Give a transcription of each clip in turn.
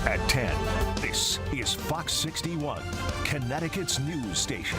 At 10, this is Fox 61, Connecticut's news station.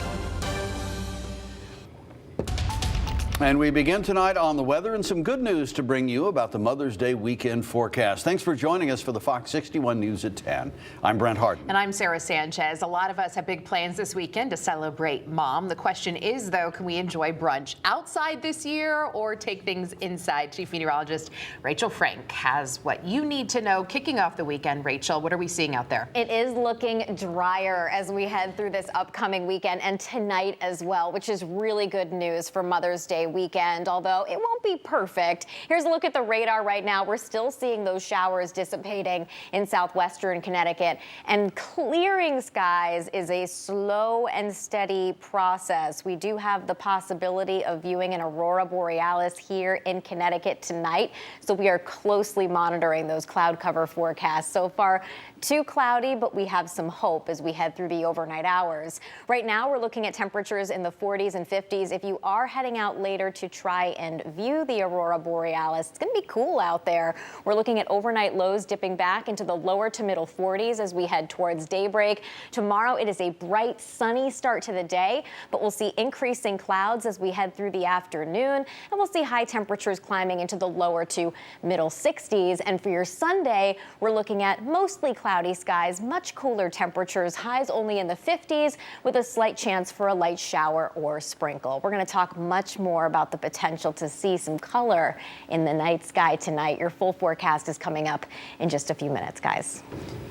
And we begin tonight on the weather and some good news to bring you about the Mother's Day weekend forecast. Thanks for joining us for the Fox 61 News at 10. I'm Brent Harden. And I'm Sarah Sanchez. A lot of us have big plans this weekend to celebrate Mom. The question is, though, can we enjoy brunch outside this year or take things inside? Chief Meteorologist Rachel Frank has what you need to know kicking off the weekend. Rachel, what are we seeing out there? It is looking drier as we head through this upcoming weekend and tonight as well, which is really good news for Mother's Day weekend, although it won't be perfect. Here's a look at the radar right now. We're still seeing those showers dissipating in southwestern Connecticut, and clearing skies is a slow and steady process. We do have the possibility of viewing an aurora borealis here in Connecticut tonight, so we are closely monitoring those cloud cover forecasts. So far, too cloudy, but we have some hope as we head through the overnight hours. Right now, we're looking at temperatures in the 40s and 50s. If you are heading out later to try and view the aurora borealis, it's going to be cool out there. We're looking at overnight lows dipping back into the lower to middle 40s as we head towards daybreak. Tomorrow, it is a bright, sunny start to the day, but we'll see increasing clouds as we head through the afternoon, and we'll see high temperatures climbing into the lower to middle 60s. And for your Sunday, we're looking at mostly cloudy skies, much cooler temperatures, highs only in the 50s with a slight chance for a light shower or sprinkle. We're going to talk much more about the potential to see some color in the night sky tonight. Your full forecast is coming up in just a few minutes, guys.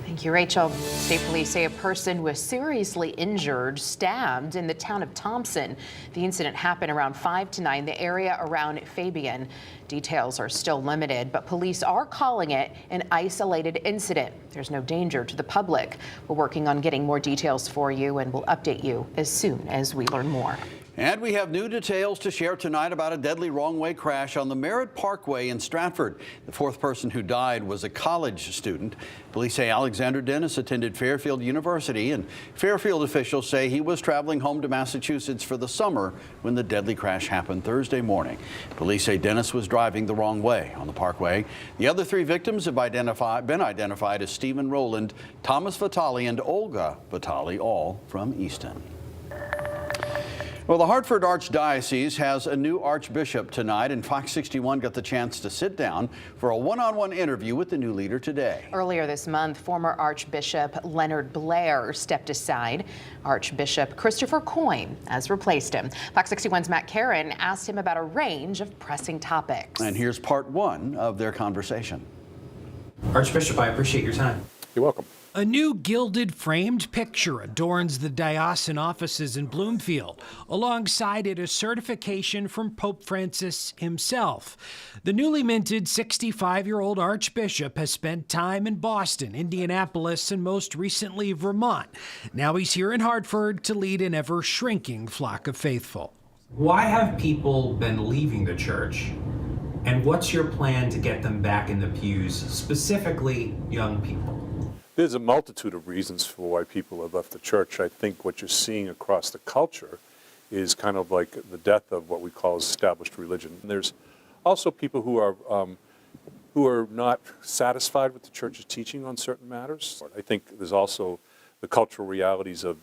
Thank you, Rachel. State police say a person was seriously injured, stabbed in the town of Thompson. The incident happened around 5 to 9, the area around Fabian. Details are still limited, but police are calling it an isolated incident. There's no danger to the public. We're working on getting more details for you, and we'll update you as soon as we learn more. And we have new details to share tonight about a deadly wrong-way crash on the Merritt Parkway in Stratford. The fourth person who died was a college student. Police say Alexander Dennis attended Fairfield University, and Fairfield officials say he was traveling home to Massachusetts for the summer when the deadly crash happened Thursday morning. Police say Dennis was driving the wrong way on the parkway. The other 3 victims have been identified as Stephen Rowland, Thomas Vitale, and Olga Vitale, all from Easton. Well, the Hartford Archdiocese has a new Archbishop tonight, and Fox 61 got the chance to sit down for a one-on-one interview with the new leader today. Earlier this month, former Archbishop Leonard Blair stepped aside. Archbishop Christopher Coyne has replaced him. Fox 61's Matt Karen asked him about a range of pressing topics. And here's part 1 of their conversation. Archbishop, I appreciate your time. You're welcome. A new gilded framed picture adorns the diocesan offices in Bloomfield. Alongside it, a certification from Pope Francis himself. The newly minted 65-year-old Archbishop has spent time in Boston, Indianapolis, and most recently Vermont. Now he's here in Hartford to lead an ever-shrinking flock of faithful. Why have people been leaving the church? And what's your plan to get them back in the pews, specifically young people? There's a multitude of reasons for why people have left the church. I think what you're seeing across the culture is kind of like the death of what we call established religion. And there's also people who are not satisfied with the church's teaching on certain matters. I think there's also the cultural realities of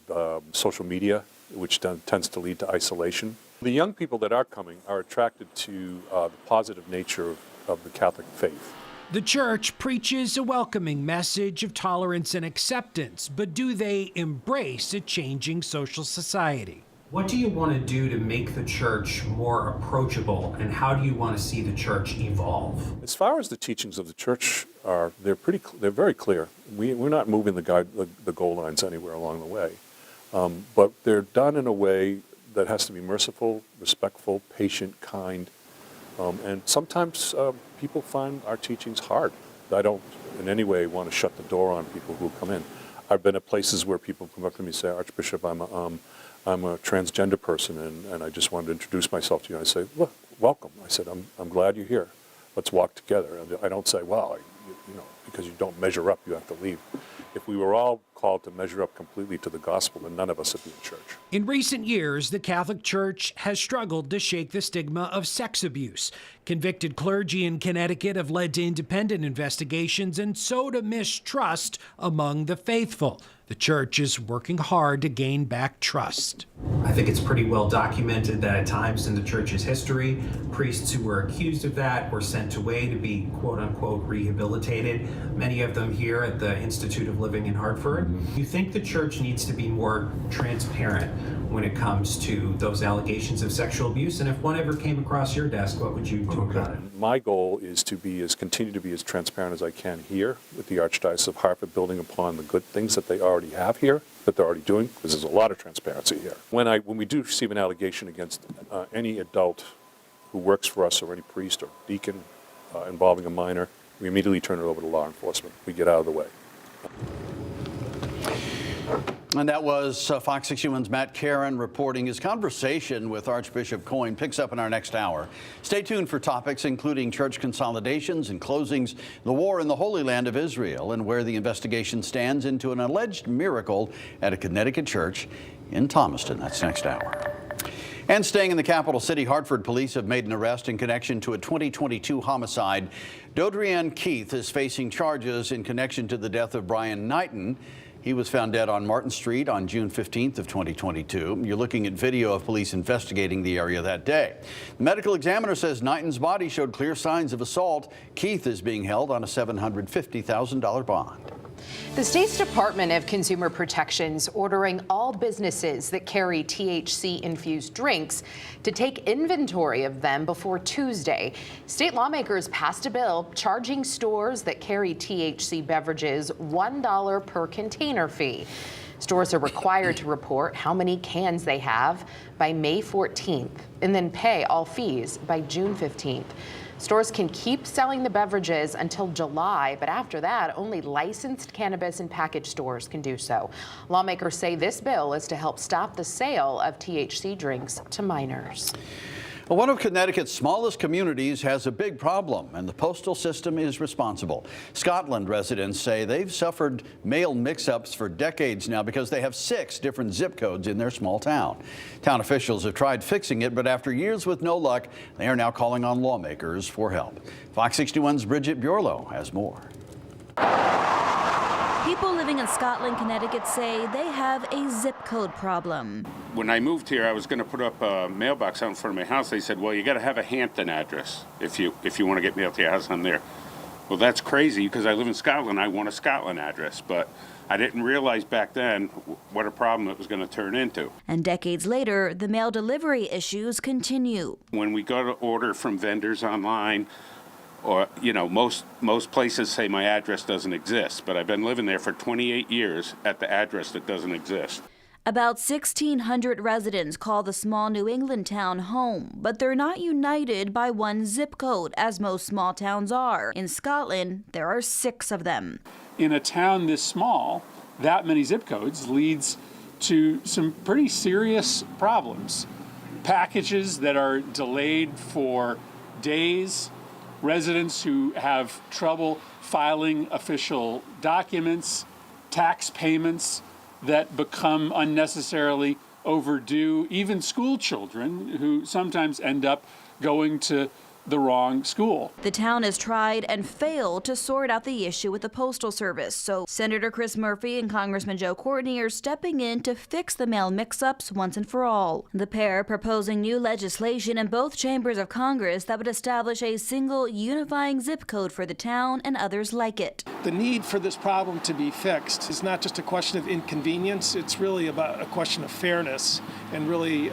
social media, which tends to lead to isolation. The young people that are coming are attracted to the positive nature of the Catholic faith. The church preaches a welcoming message of tolerance and acceptance, but do they embrace a changing social society? What do you want to do to make the church more approachable, and how do you want to see the church evolve? As far as the teachings of the church are, they're very clear. We're not moving the goal lines anywhere along the way, but they're done in a way that has to be merciful, respectful, patient, kind, and sometimes people find our teachings hard. I don't in any way want to shut the door on people who come in. I've been at places where people come up to me and say, Archbishop, I'm a transgender person, and I just wanted to introduce myself to you. I say, look, welcome. I said, I'm glad you're here. Let's walk together. I don't say, well, because you don't measure up, you have to leave. If we were all called to measure up completely to the gospel, then none of us would be in church. In recent years, the Catholic Church has struggled to shake the stigma of sex abuse. Convicted clergy in Connecticut have led to independent investigations and so to mistrust among the faithful. The church is working hard to gain back trust. I think it's pretty well documented that at times in the church's history, priests who were accused of that were sent away to be quote unquote rehabilitated, many of them here at the Institute of Living in Hartford. You think the church needs to be more transparent when it comes to those allegations of sexual abuse? And if one ever came across your desk, what would you do about it? My goal is to continue to be as transparent as I can here with the Archdiocese of Hartford, building upon the good things that they already have here, that they're already doing, because there's a lot of transparency here. When we do receive an allegation against any adult who works for us, or any priest or deacon involving a minor, we immediately turn it over to law enforcement. We get out of the way. And that was Fox 61's Matt Caron reporting. His conversation with Archbishop Coyne picks up in our next hour. Stay tuned for topics including church consolidations and closings, the war in the Holy Land of Israel, and where the investigation stands into an alleged miracle at a Connecticut church in Thompson. That's next hour. And staying in the capital city, Hartford police have made an arrest in connection to a 2022 homicide. Dodrian Keith is facing charges in connection to the death of Brian Knighton. He was found dead on Martin Street on June 15th of 2022. You're looking at video of police investigating the area that day. The medical examiner says Knighton's body showed clear signs of assault. Keith is being held on a $750,000 bond. The state's Department of Consumer Protection's ordering all businesses that carry THC-infused drinks to take inventory of them before Tuesday. State lawmakers passed a bill charging stores that carry THC beverages $1 per container fee. Stores are required to report how many cans they have by May 14th and then pay all fees by June 15th. Stores can keep selling the beverages until July, but after that, only licensed cannabis and package stores can do so. Lawmakers say this bill is to help stop the sale of THC drinks to minors. Well, one of Connecticut's smallest communities has a big problem, and the postal system is responsible. Scotland residents say they've suffered mail mix-ups for decades now because they have 6 different zip codes in their small town. Town officials have tried fixing it, but after years with no luck, they are now calling on lawmakers for help. Fox 61's Bridget Burelow has more. People living in Scotland, Connecticut say they have a zip code problem. When I moved here, I was going to put up a mailbox out in front of my house. They said, well, you got to have a Hampton address if you want to get mail to your house on there. Well, that's crazy because I live in Scotland. I want a Scotland address, but I didn't realize back then what a problem it was going to turn into. And decades later, the mail delivery issues continue. When we go to order from vendors online, or, you know, most places say my address doesn't exist, but I've been living there for 28 years at the address that doesn't exist. About 1,600 residents call the small New England town home, but they're not united by one zip code, as most small towns are. In Scotland, there are 6 of them. In a town this small, that many zip codes leads to some pretty serious problems. Packages that are delayed for days, residents who have trouble filing official documents, tax payments that become unnecessarily overdue, even school children who sometimes end up going to the wrong school. The town has tried and failed to sort out the issue with the Postal Service, so Senator Chris Murphy and Congressman Joe Courtney are stepping in to fix the mail mix-ups once and for all. The pair are proposing new legislation in both chambers of Congress that would establish a single unifying zip code for the town and others like it. The need for this problem to be fixed is not just a question of inconvenience, it's really about a question of fairness and really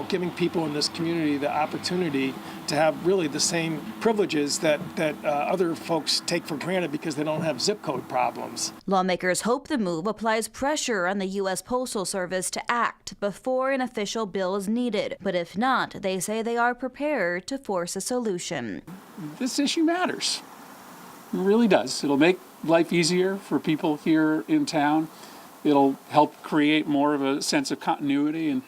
giving people in this community the opportunity to have really the same privileges that other folks take for granted because they don't have zip code problems. Lawmakers hope the move applies pressure on the U.S. Postal Service to act before an official bill is needed. But if not, they say they are prepared to force a solution. This issue matters. It really does. It'll make life easier for people here in town. It'll help create more of a sense of continuity and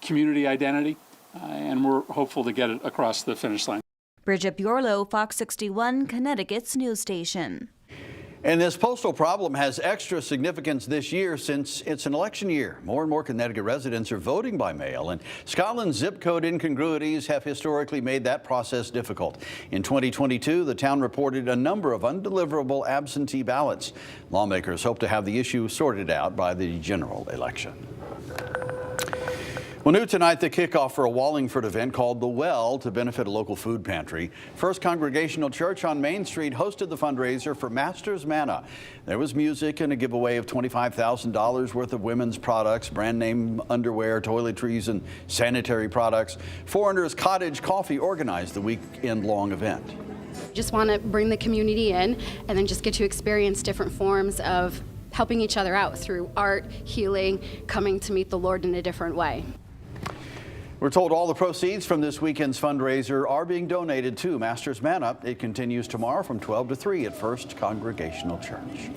community identity. And we're hopeful to get it across the finish line. Bridget Burelow, Fox 61, Connecticut's news station. And this postal problem has extra significance this year since it's an election year. More and more Connecticut residents are voting by mail, and Scotland's zip code incongruities have historically made that process difficult. In 2022, the town reported a number of undeliverable absentee ballots. Lawmakers hope to have the issue sorted out by the general election. Well, new tonight, the kickoff for a Wallingford event called The Well to benefit a local food pantry. First Congregational Church on Main Street hosted the fundraiser for Master's Manna. There was music and a giveaway of $25,000 worth of women's products, brand name underwear, toiletries, and sanitary products. Foreigner's Cottage Coffee organized the weekend-long event. Just want to bring the community in and then just get to experience different forms of helping each other out through art, healing, coming to meet the Lord in a different way. We're told all the proceeds from this weekend's fundraiser are being donated to Master's Manna. It continues tomorrow from 12 to 3 at First Congregational Church.